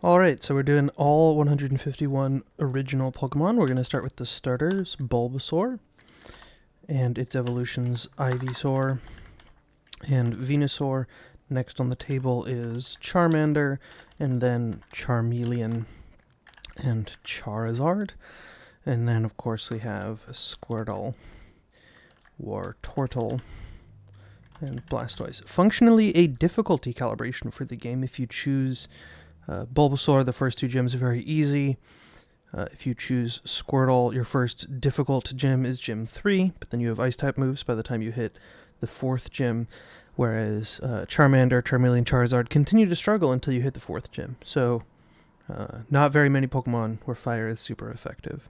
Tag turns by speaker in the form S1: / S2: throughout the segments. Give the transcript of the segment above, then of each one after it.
S1: Alright, so we're doing all 151 original Pokemon. We're going to start with the starters, Bulbasaur, and its evolutions, Ivysaur and Venusaur. Next on the table is Charmander, and then Charmeleon and Charizard. And then, of course, we have Squirtle, Wartortle, and Blastoise. Functionally, a difficulty calibration for the game. If you choose Bulbasaur, the first two gyms are very easy. If you choose Squirtle, your first difficult gym is Gym 3, but then you have Ice-type moves by the time you hit the fourth gym, whereas Charmander, Charmeleon, Charizard continue to struggle until you hit the fourth gym. So, not very many Pokemon where fire is super effective.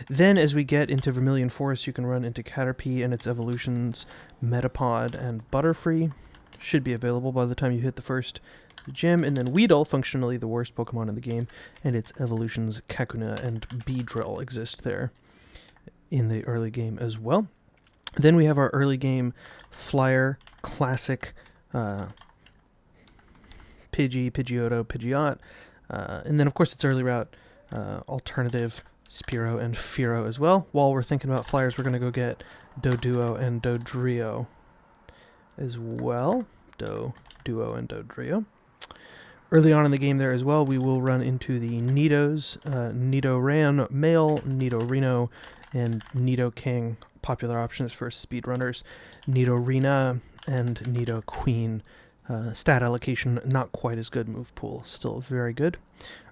S1: Then, as we get into Vermilion Forest, you can run into Caterpie and its evolutions, Metapod and Butterfree. Should be available by the time you hit the first gym, and then Weedle, functionally the worst Pokemon in the game, and its evolutions Kakuna and Beedrill exist there in the early game as well. Then we have our early game Flyer, Classic, Pidgey, Pidgeotto, Pidgeot, and then of course its early route, Alternative, Spearow, and Fearow as well. While we're thinking about Flyers, we're going to go get Doduo and Dodrio as well. Doduo and Dodrio. Early on in the game there as well, we will run into the Nidos, Nidoran Male, Nidorino, and Nidoking, popular options for speedrunners, Nidorina, and Nidoqueen. Stat allocation, not quite as good. Move pool, still very good.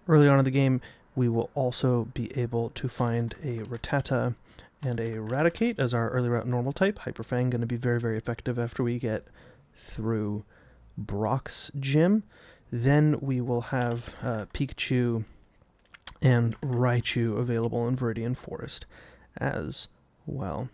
S1: Early on in the game, we will also be able to find a Rattata and a Raticate as our early route normal type. Hyper Fang going to be very, very effective after we get through Brock's gym. Then we will have Pikachu and Raichu available in Viridian Forest as well.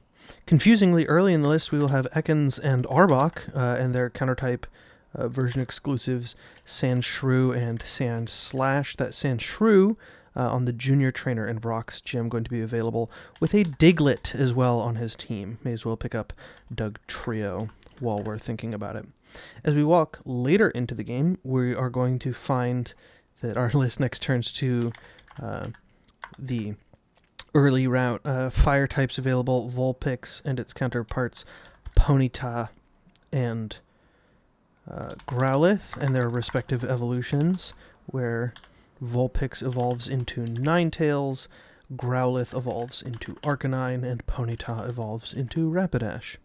S1: Confusingly, early in the list, we will have Ekans and Arbok and their counter-type version exclusives, Sandshrew and Sandslash. That Sandshrew on the Junior Trainer in Brock's gym going to be available with a Diglett as well on his team. May as well pick up Dugtrio while we're thinking about it. As we walk later into the game, we are going to find that our list next turns to the early route. Fire types available, Vulpix and its counterparts, Ponyta and Growlithe and their respective evolutions, where Vulpix evolves into Ninetales, Growlithe evolves into Arcanine, and Ponyta evolves into Rapidash.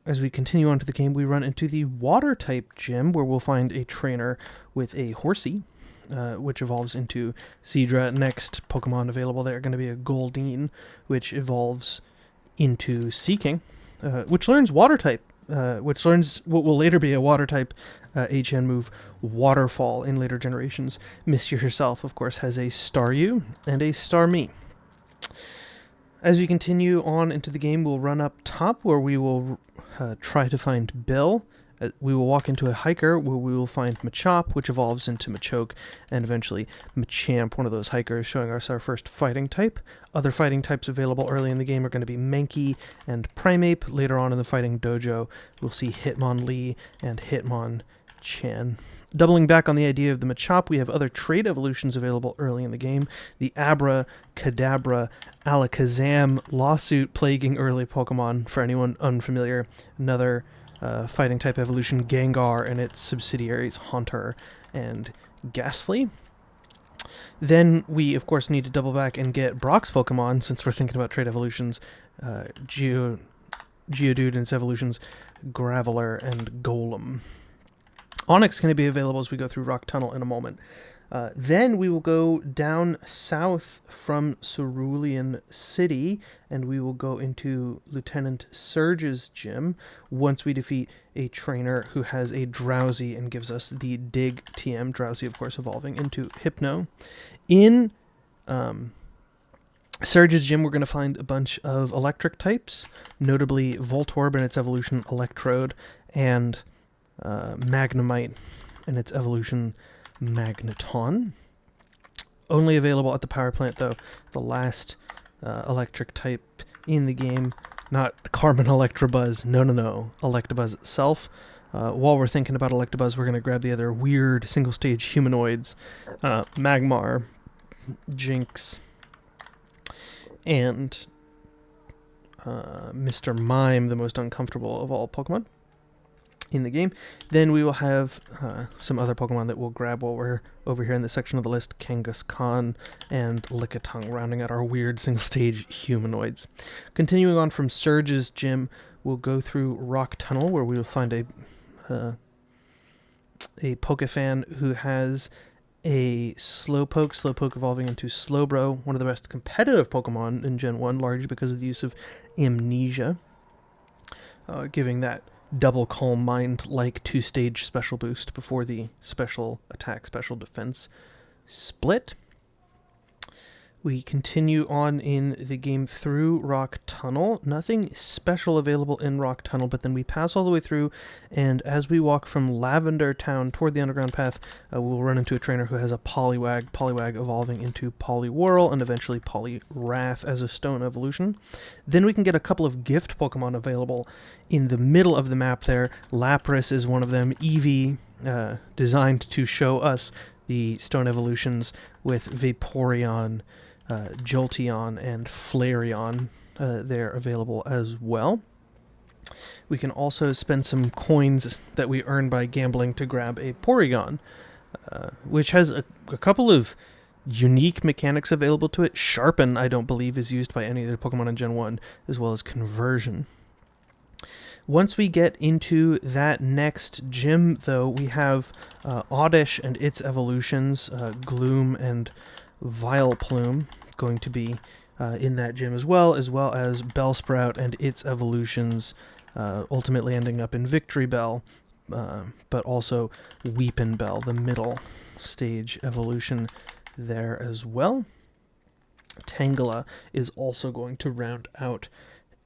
S1: As we continue on to the game, we run into the Water-type gym, where we'll find a trainer with a Horsey, which evolves into Seadra. Next Pokemon available there are going to be a Goldeen, which evolves into Seeking, which learns Water-type, which learns what will later be a Water-type HN move, Waterfall, in later generations. Misty herself, of course, has a Staryu and a Starmie. As we continue on into the game, we'll run up top where we will try to find Bill. We will walk into a hiker where we will find Machop, which evolves into Machoke, and eventually Machamp, one of those hikers, showing us our first fighting type. Other fighting types available early in the game are going to be Mankey and Primeape. Later on in the fighting dojo, we'll see Hitmonlee and Hitmonchan. Doubling back on the idea of the Machop, we have other trait evolutions available early in the game. The Abra Kadabra Alakazam lawsuit plaguing early Pokemon, for anyone unfamiliar. Another fighting type evolution, Gengar, and its subsidiaries, Haunter and Ghastly. Then we, of course, need to double back and get Brock's Pokemon, since we're thinking about trait evolutions. Geodude and its evolutions, Graveler and Golem. Onix going to be available as we go through Rock Tunnel in a moment. Then we will go down south from Cerulean City, and we will go into Lieutenant Surge's gym once we defeat a trainer who has a Drowsy and gives us the Dig TM. Drowsy, of course, evolving into Hypno. In Surge's gym, we're going to find a bunch of electric types, notably Voltorb and its evolution Electrode, and Magnemite and its evolution Magneton. Only available at the power plant, though. The last electric type in the game. Not Carmen Electabuzz. No. Electabuzz itself. While we're thinking about Electabuzz, we're going to grab the other weird single-stage humanoids, Magmar, Jinx, and Mr. Mime, the most uncomfortable of all Pokemon in the game. Then we will have some other Pokemon that we'll grab while we're over here in this section of the list, Kangaskhan and Lickitung, rounding out our weird single-stage humanoids. Continuing on from Surge's gym, we'll go through Rock Tunnel, where we will find a Pokefan who has a Slowpoke evolving into Slowbro, one of the best competitive Pokemon in Gen 1, largely because of the use of Amnesia, giving that double Calm Mind-like 2-stage special boost before the special attack, special defense split. We continue on in the game through Rock Tunnel. Nothing special available in Rock Tunnel, but then we pass all the way through, and as we walk from Lavender Town toward the underground path, we'll run into a trainer who has a Poliwag evolving into Poliwhirl, and eventually Poliwrath as a stone evolution. Then we can get a couple of gift Pokemon available in the middle of the map there. Lapras is one of them, Eevee, designed to show us the stone evolutions, with Vaporeon, Jolteon, and Flareon there available as well. We can also spend some coins that we earn by gambling to grab a Porygon, which has a couple of unique mechanics available to it. Sharpen, I don't believe, is used by any other Pokemon in Gen 1, as well as Conversion. Once we get into that next gym, though, we have Oddish and its evolutions, Gloom and Vileplume, going to be in that gym as well as Bellsprout and its evolutions, ultimately ending up in Victory Bell, but also Weepinbell, the middle stage evolution there as well. Tangela is also going to round out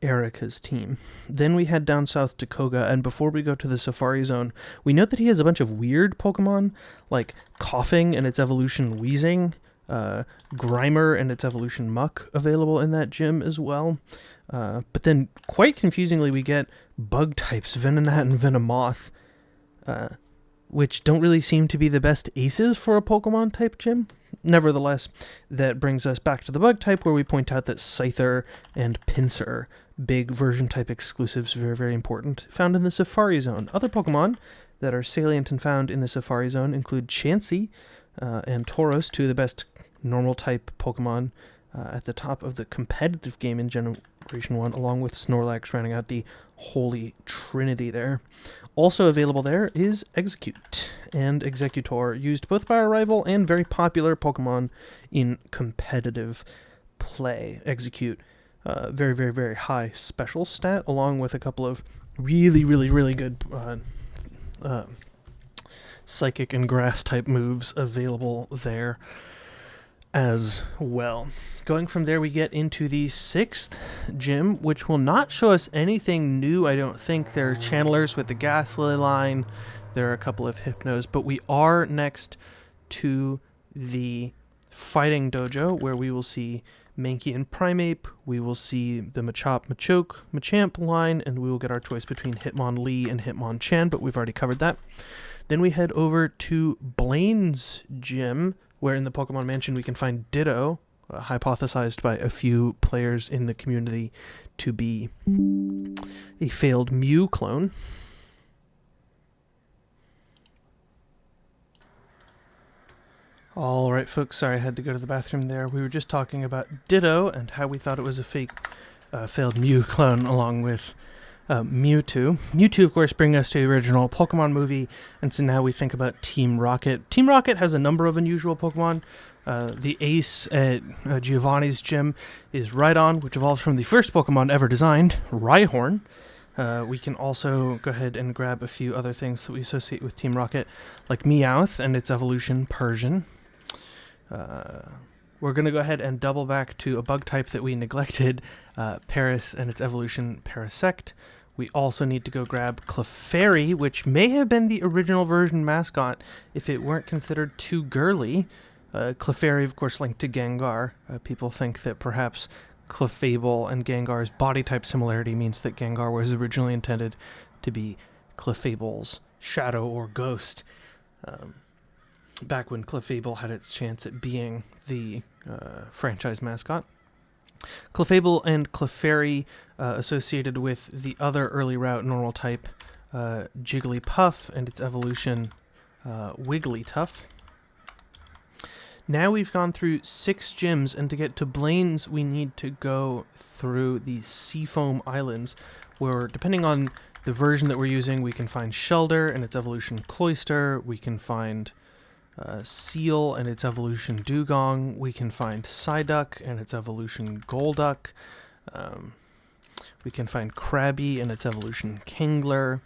S1: Erica's team. Then we head down south to Koga, and before we go to the Safari Zone, we note that he has a bunch of weird Pokemon, like Coughing and its evolution Wheezing, Grimer and its evolution Muck available in that gym as well. But then, quite confusingly, we get bug types, Venonat and Venomoth, which don't really seem to be the best aces for a Pokemon type gym. Nevertheless, that brings us back to the bug type, where we point out that Scyther and Pinsir, big version type exclusives, very, very important, found in the Safari Zone. Other Pokemon that are salient and found in the Safari Zone include Chansey and Tauros, two of the best normal type Pokemon at the top of the competitive game in Generation 1, along with Snorlax, rounding out the Holy Trinity there. Also available there is Execute and Executor, used both by our rival and very popular Pokemon in competitive play. Execute, very, very, very high special stat, along with a couple of really, really, really good Psychic and Grass type moves available there as well. Going from there, we get into the 6th gym, which will not show us anything new, I don't think. There are channelers with the Gastly line. There are a couple of Hypnos, but we are next to the Fighting Dojo, where we will see Mankey and Primeape. We will see the Machop, Machoke, Machamp line, and we will get our choice between Hitmonlee and Hitmonchan, but we've already covered that. Then we head over to Blaine's gym, where in the Pokemon Mansion we can find Ditto, hypothesized by a few players in the community to be a failed Mew clone. Alright folks, sorry I had to go to the bathroom there. We were just talking about Ditto and how we thought it was a fake failed Mew clone, along with Mewtwo. Mewtwo, of course, bringing us to the original Pokemon movie, and so now we think about Team Rocket. Team Rocket has a number of unusual Pokemon. The ace at Giovanni's gym is Rhydon, which evolves from the first Pokemon ever designed, Rhyhorn. We can also go ahead and grab a few other things that we associate with Team Rocket, like Meowth and its evolution, Persian. We're going to go ahead and double back to a bug type that we neglected, Paris and its evolution, Parasect. We also need to go grab Clefairy, which may have been the original version mascot if it weren't considered too girly. Clefairy, of course, linked to Gengar. People think that perhaps Clefable and Gengar's body type similarity means that Gengar was originally intended to be Clefable's shadow or ghost, back when Clefable had its chance at being the franchise mascot. Clefable and Clefairy associated with the other early route normal type, Jigglypuff, and its evolution, Wigglytuff. Now we've gone through 6 gyms, and to get to Blaine's, we need to go through the Seafoam Islands, where, depending on the version that we're using, we can find Shelder and its evolution Cloyster, we can find Seal and its evolution Dugong, we can find Psyduck and its evolution Golduck, we can find Krabby and its evolution Kingler,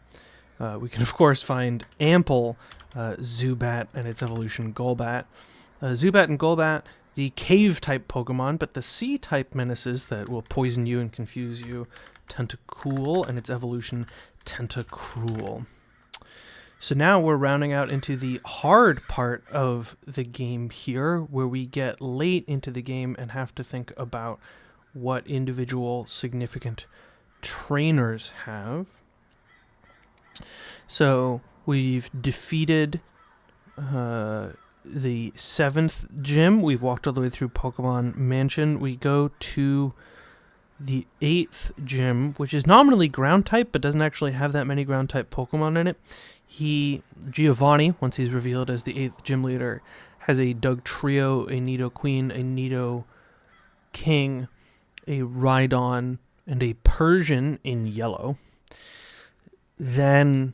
S1: we can of course find Ample Zubat and its evolution Golbat. Zubat and Golbat, the cave-type Pokemon, but the sea-type menaces that will poison you and confuse you, Tentacool and its evolution Tentacruel. So now we're rounding out into the hard part of the game here, where we get late into the game and have to think about what individual significant trainers have. So we've defeated the 7th gym. We've walked all the way through Pokemon Mansion. We go to the 8th gym, which is nominally ground type, but doesn't actually have that many ground type Pokemon in it. Giovanni, once he's revealed as the 8th gym leader, has a Dugtrio, a Nidoqueen, a Nidoking, a Rhydon, and a Persian in yellow. Then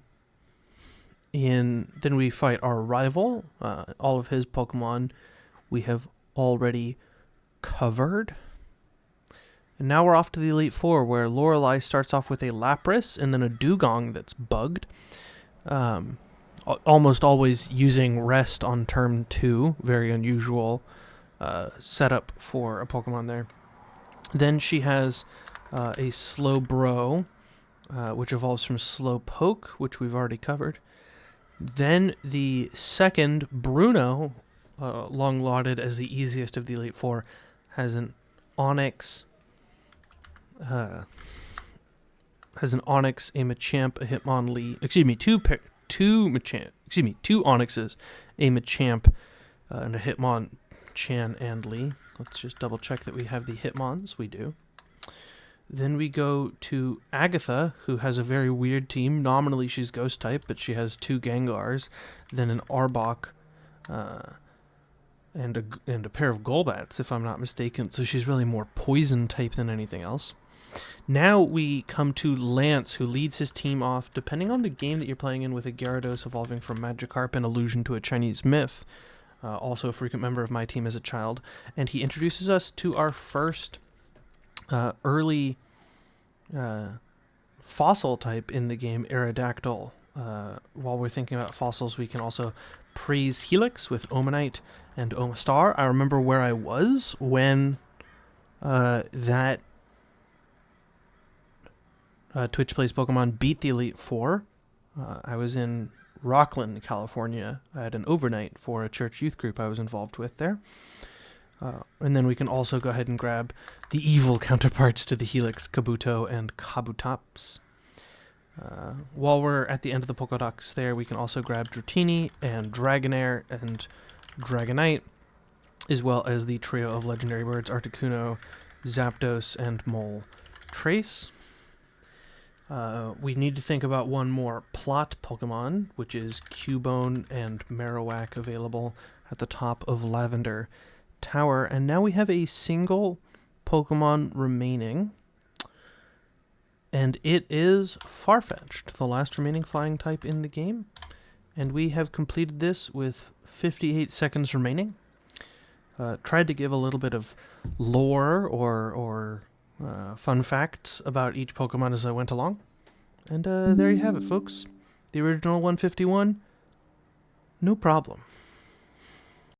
S1: we fight our rival. All of his Pokemon we have already covered. And now we're off to the Elite Four, where Lorelei starts off with a Lapras and then a Dugong that's bugged. Almost always using Rest on turn 2. Very unusual setup for a Pokemon there. Then she has a Slowbro, which evolves from Slowpoke, which we've already covered. Then the second, Bruno, long lauded as the easiest of the Elite Four, has an Onix, a Machamp, a Hitmonlee. Two Onixes, a Machamp, and a Hitmonchan and Lee. Let's just double check that we have the Hitmons. We do. Then we go to Agatha, who has a very weird team. Nominally, she's Ghost type, but she has 2 Gengars, then an Arbok, and a pair of Golbats, if I'm not mistaken. So she's really more Poison type than anything else. Now we come to Lance, who leads his team off, depending on the game that you're playing in, with a Gyarados evolving from Magikarp, an allusion to a Chinese myth. Also a frequent member of my team as a child. And he introduces us to our first early fossil type in the game, Aerodactyl. While we're thinking about fossils, we can also praise Helix with Omanite and Omastar. I remember where I was when that Twitch Plays Pokemon beat the Elite Four. I was in Rockland, California. I had an overnight for a church youth group I was involved with there. And then we can also go ahead and grab the evil counterparts to the Helix, Kabuto and Kabutops. While we're at the end of the Pokédex there, we can also grab Dratini and Dragonair and Dragonite, as well as the trio of legendary birds, Articuno, Zapdos, and Moltres. We need to think about one more plot Pokemon, which is Cubone and Marowak, available at the top of Lavender Tower. And now we have a single Pokemon remaining, and it is Farfetch'd, the last remaining flying type in the game. And we have completed this with 58 seconds remaining. Tried to give a little bit of lore or fun facts about each Pokemon as I went along. And there you have it, folks. The original 151, no problem.